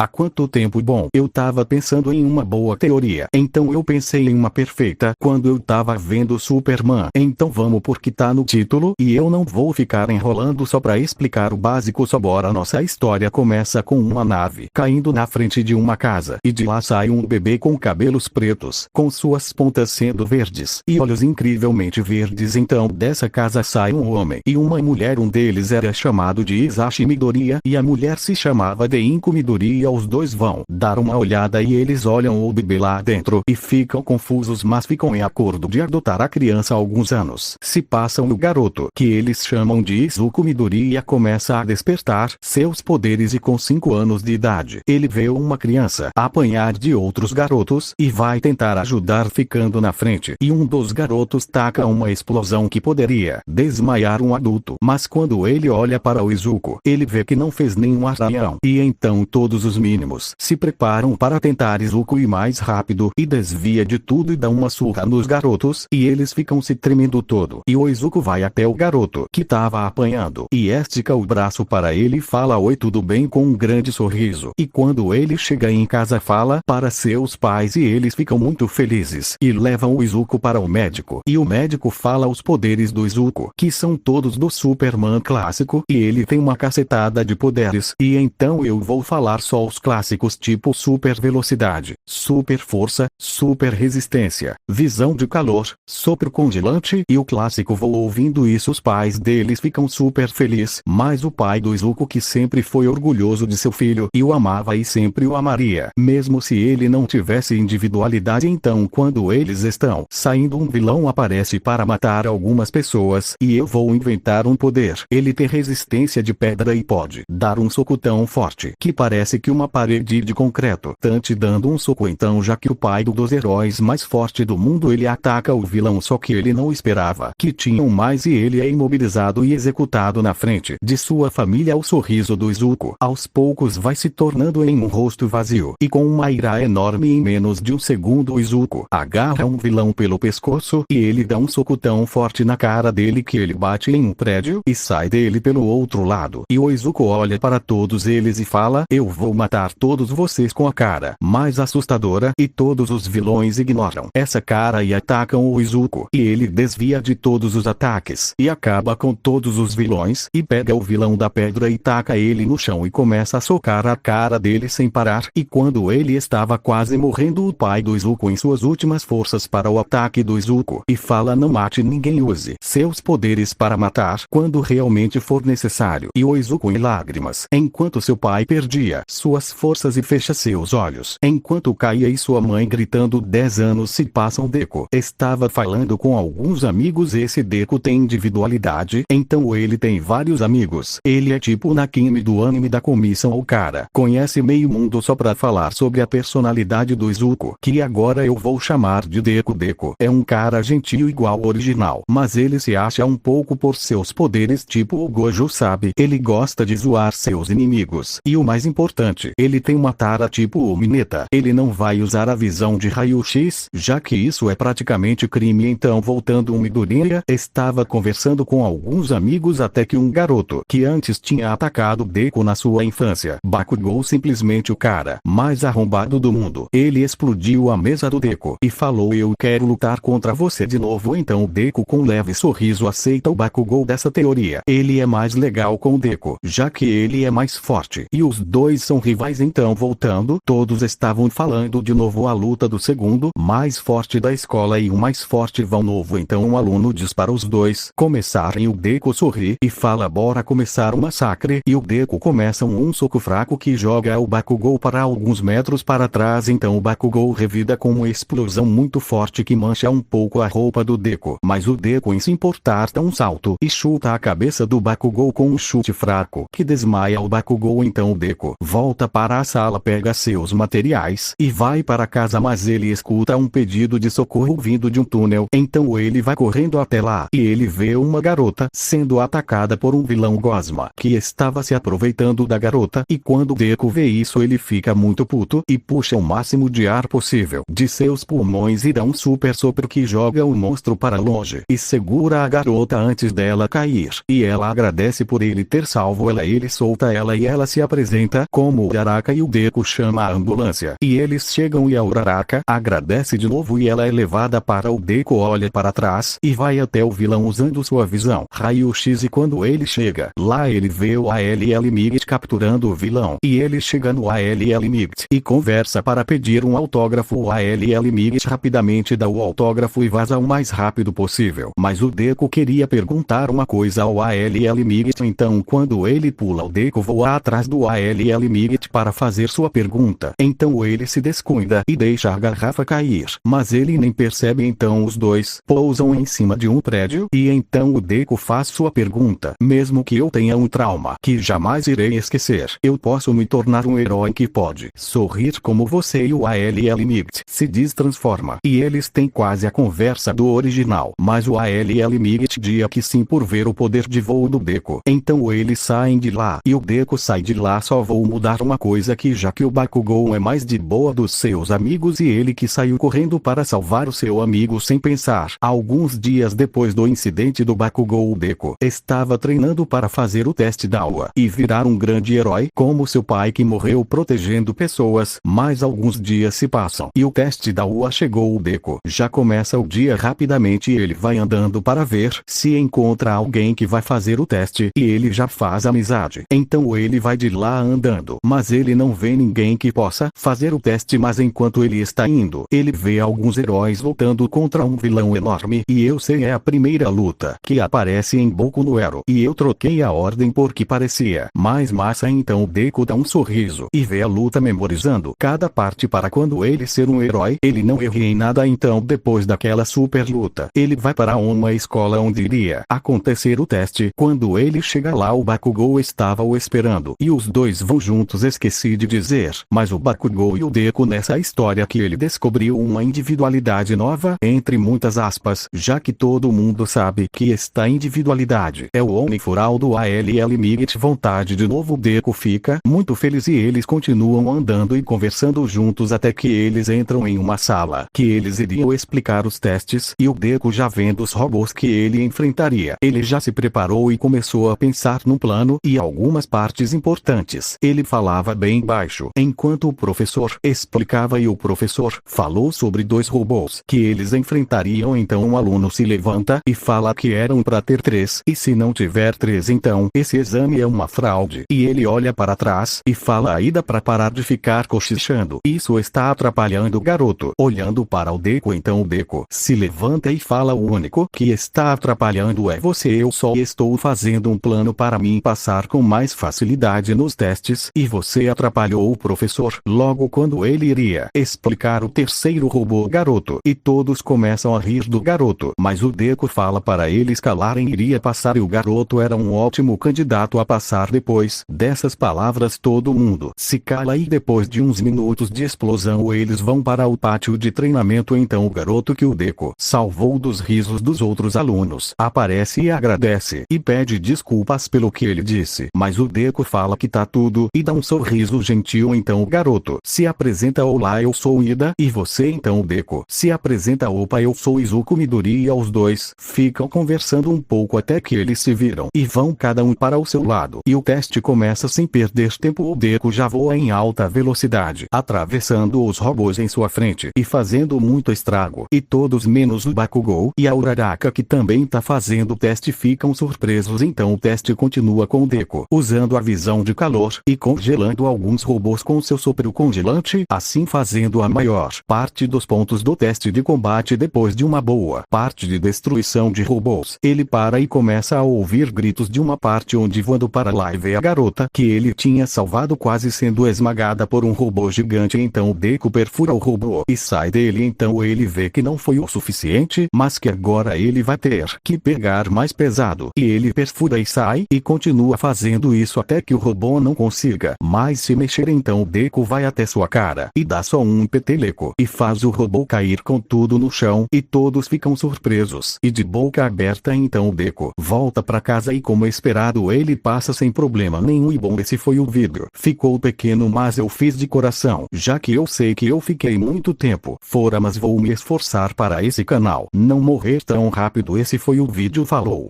Há quanto tempo? Bom, eu tava pensando em uma boa teoria. Então eu pensei em uma perfeita quando eu tava vendo Superman. Então vamos porque tá no título e eu não vou ficar enrolando só pra explicar o básico. Só bora. Nossa história começa com uma nave caindo na frente de uma casa e de lá sai um bebê com cabelos pretos, com suas pontas sendo verdes e olhos incrivelmente verdes. Então dessa casa sai um homem e uma mulher. Um deles era chamado de Isashi Midoriya e a mulher se chamava Deinko Midoriya. Os dois vão dar uma olhada e eles olham o bebê lá dentro e ficam confusos, mas ficam em acordo de adotar a criança. Há alguns anos se passam e o garoto, que eles chamam de Izuku Midoriya, começa a despertar seus poderes e com 5 anos de idade ele vê uma criança apanhar de outros garotos e vai tentar ajudar, ficando na frente, e um dos garotos taca uma explosão que poderia desmaiar um adulto, mas quando ele olha para o Izuku ele vê que não fez nenhum arranhão, e então todos os mínimos se preparam para tentar Izuku ir mais rápido e desvia de tudo e dá uma surra nos garotos e eles ficam se tremendo todo, e o Izuku vai até o garoto que tava apanhando e estica o braço para ele e fala oi, tudo bem, com um grande sorriso. E quando ele chega em casa fala para seus pais e eles ficam muito felizes e levam o Izuku para o médico, e o médico fala os poderes do Izuku, que são todos do Superman clássico, e ele tem uma cacetada de poderes, e então eu vou falar só os clássicos, tipo super velocidade, super força, super resistência, visão de calor, sopro congelante e o clássico. Vou ouvindo isso, os pais deles ficam super felizes, mas o pai do Izuku, que sempre foi orgulhoso de seu filho e o amava e sempre o amaria, mesmo se ele não tivesse individualidade. Então quando eles estão saindo, um vilão aparece para matar algumas pessoas e eu vou inventar um poder. Ele tem resistência de pedra e pode dar um soco tão forte que parece que uma parede de concreto, Tante dando um soco. Então, já que o pai dos heróis mais forte do mundo, ele ataca o vilão, só que ele não esperava que tinham mais e ele é imobilizado e executado na frente de sua família. O sorriso do Izuku aos poucos vai se tornando em um rosto vazio e com uma ira enorme. Em menos de um segundo o Izuku agarra um vilão pelo pescoço e ele dá um soco tão forte na cara dele que ele bate em um prédio e sai dele pelo outro lado, e o Izuku olha para todos eles e fala: eu vou matar todos vocês, com a cara mais assustadora, e todos os vilões ignoram essa cara e atacam o Izuku, e ele desvia de todos os ataques e acaba com todos os vilões e pega o vilão da pedra e taca ele no chão e começa a socar a cara dele sem parar. E quando ele estava quase morrendo, o pai do Izuku, em suas últimas forças para o ataque do Izuku, e fala: não mate ninguém, use seus poderes para matar quando realmente for necessário. E o Izuku em lágrimas, enquanto seu pai perdia suas forças e fecha seus olhos, enquanto caía, e sua mãe gritando. 10 anos se passam. Deku estava falando com alguns amigos. Esse Deku tem individualidade, então ele tem vários amigos. Ele é tipo Nakimi do anime da comissão. O cara conhece meio mundo só pra falar sobre a personalidade do Izuku, que agora eu vou chamar de Deku. Deku é um cara gentil igual ao original, mas ele se acha um pouco por seus poderes, tipo o Gojo, sabe? Ele gosta de zoar seus inimigos, e o mais importante, ele tem uma tara tipo o Mineta. Ele não vai usar a visão de raio-x, já que isso é praticamente crime. Então, voltando, o Midoriya estava conversando com alguns amigos até que um garoto que antes tinha atacado Deku na sua infância, Bakugou, simplesmente o cara mais arrombado do mundo, ele explodiu a mesa do Deku e falou: eu quero lutar contra você de novo. Então o Deku, com um leve sorriso, aceita o Bakugou. Dessa teoria, ele é mais legal com o Deku, já que ele é mais forte e os dois são rivais. Então, voltando, todos estavam falando de novo a luta do segundo mais forte da escola e o mais forte vão novo. Então um aluno diz para os dois começarem. O Deku sorri e fala: bora começar o massacre. E o Deku começa um soco fraco que joga o Bakugou para alguns metros para trás. Então o Bakugou revida com uma explosão muito forte que mancha um pouco a roupa do Deku, mas o Deku, em se importar, dá um salto e chuta a cabeça do Bakugou com um chute fraco que desmaia o Bakugou. Então o Deku volta para a sala, pega seus materiais e vai para casa, mas ele escuta um pedido de socorro vindo de um túnel. Então ele vai correndo até lá e ele vê uma garota sendo atacada por um vilão Gosma, que estava se aproveitando da garota, e quando Deku vê isso ele fica muito puto e puxa o máximo de ar possível de seus pulmões e dá um super sopro que joga o monstro para longe e segura a garota antes dela cair, e ela agradece por ele ter salvo ela. Ele solta ela e ela se apresenta como Uraraka e o Deku chama a ambulância. E eles chegam e a Uraraka agradece de novo e ela é levada para o Deku olha para trás e vai até o vilão usando sua visão raio-x e quando ele chega, lá ele vê o ALL Migt capturando o vilão. E ele chega no ALL Migt e conversa para pedir um autógrafo. O ALL Migt rapidamente dá o autógrafo e vaza o mais rápido possível. Mas o Deku queria perguntar uma coisa ao ALL Migt, então quando ele pula o Deku voa atrás do ALL Migt para fazer sua pergunta. Então ele se descuida e deixa a garrafa cair. Mas ele nem percebe, então os dois pousam em cima de um prédio e então o Deku faz sua pergunta. Mesmo que eu tenha um trauma que jamais irei esquecer, eu posso me tornar um herói que pode sorrir como você. E o ALL Migt se destransforma e eles têm quase a conversa do original. Mas o ALL Migt diz que sim por ver o poder de voo do Deku. Então eles saem de lá e o Deku sai de lá. Só vou mudar uma coisa aqui, já que o Bakugou é mais de boa dos seus amigos e ele que saiu correndo para salvar o seu amigo sem pensar. Alguns dias depois do incidente do Bakugou, o Deku estava treinando para fazer o teste da AUA e virar um grande herói como seu pai que morreu protegendo pessoas. Mas alguns dias se passam e o teste da AUA chegou. O Deku já começa o dia rapidamente e ele vai andando para ver se encontra alguém que vai fazer o teste e ele já faz amizade. Então ele vai de lá andando, mas ele não vê ninguém que possa fazer o teste. Mas enquanto ele está indo, ele vê alguns heróis lutando contra um vilão enorme e eu sei é a primeira luta que aparece em Boku no Hero e eu troquei a ordem porque parecia mais massa. Então o Deku dá um sorriso e vê a luta memorizando cada parte para quando ele ser um herói ele não erre em nada. Então depois daquela super luta ele vai para uma escola onde iria acontecer o teste. Quando ele chega lá o Bakugou estava o esperando e os dois vão juntos. Esqueci de dizer, mas o Bakugou e o Deku nessa história que ele descobriu uma individualidade nova entre muitas aspas, já que todo mundo sabe que esta individualidade é o Onifural do ALL Migt. Vontade de novo. O Deku fica muito feliz e eles continuam andando e conversando juntos até que eles entram em uma sala que eles iriam explicar os testes e o Deku já vendo os robôs que ele enfrentaria, ele já se preparou e começou a pensar num plano e algumas partes importantes. Ele falava bem baixo enquanto o professor explicava e o professor falou sobre dois robôs que eles enfrentariam. Então um aluno se levanta e fala que eram para ter 3 e se não tiver 3 então esse exame é uma fraude. E ele olha para trás e fala ainda para parar de ficar cochichando, isso está atrapalhando o garoto. Olhando para o Deku, então o Deku se levanta e fala, o único que está atrapalhando é você, eu só estou fazendo um plano para mim passar com mais facilidade nos testes e você atrapalhou o professor. Logo quando ele iria explicar o terceiro robô garoto e todos começam a rir do garoto, mas o Deku fala para eles calarem, iria passar e o garoto era um ótimo candidato a passar. Depois dessas palavras todo mundo se cala e depois de uns minutos de explosão eles vão para o pátio de treinamento. Então o garoto que o Deku salvou dos risos dos outros alunos aparece e agradece e pede desculpas pelo que ele disse, mas o Deku fala que tá tudo e dá um sorriso gentil. Então o garoto se apresenta, olá eu sou Ida, e você? Então o Deku se apresenta, opa eu sou Izuku Midori, e os dois ficam conversando um pouco até que eles se viram e vão cada um para o seu lado e o teste começa sem perder tempo. O Deku já voa em alta velocidade atravessando os robôs em sua frente e fazendo muito estrago e todos menos o Bakugou e a Uraraka que também tá fazendo o teste ficam surpresos. Então o teste continua com o Deku usando a visão de calor e congelando alguns robôs com seu sopro congelante, assim fazendo a maior parte dos pontos do teste de combate. Depois de uma boa parte de destruição de robôs, ele para e começa a ouvir gritos de uma parte onde voando para lá e vê a garota que ele tinha salvado quase sendo esmagada por um robô gigante. Então o Deku perfura o robô e sai dele. Então ele vê que não foi o suficiente, mas que agora ele vai ter que pegar mais pesado e ele perfura e sai e continua fazendo isso até que o robô não consiga mais se mexer. Então o Deku vai até sua cara e dá só um peteleco e faz o robô cair com tudo no chão e todos ficam surpresos e de boca aberta. Então o Deku volta para casa e como esperado ele passa sem problema nenhum. E bom, esse foi o vídeo. Ficou pequeno mas eu fiz de coração, já que eu sei que eu fiquei muito tempo fora, mas vou me esforçar para esse canal não morrer tão rápido. Esse foi o vídeo, falou.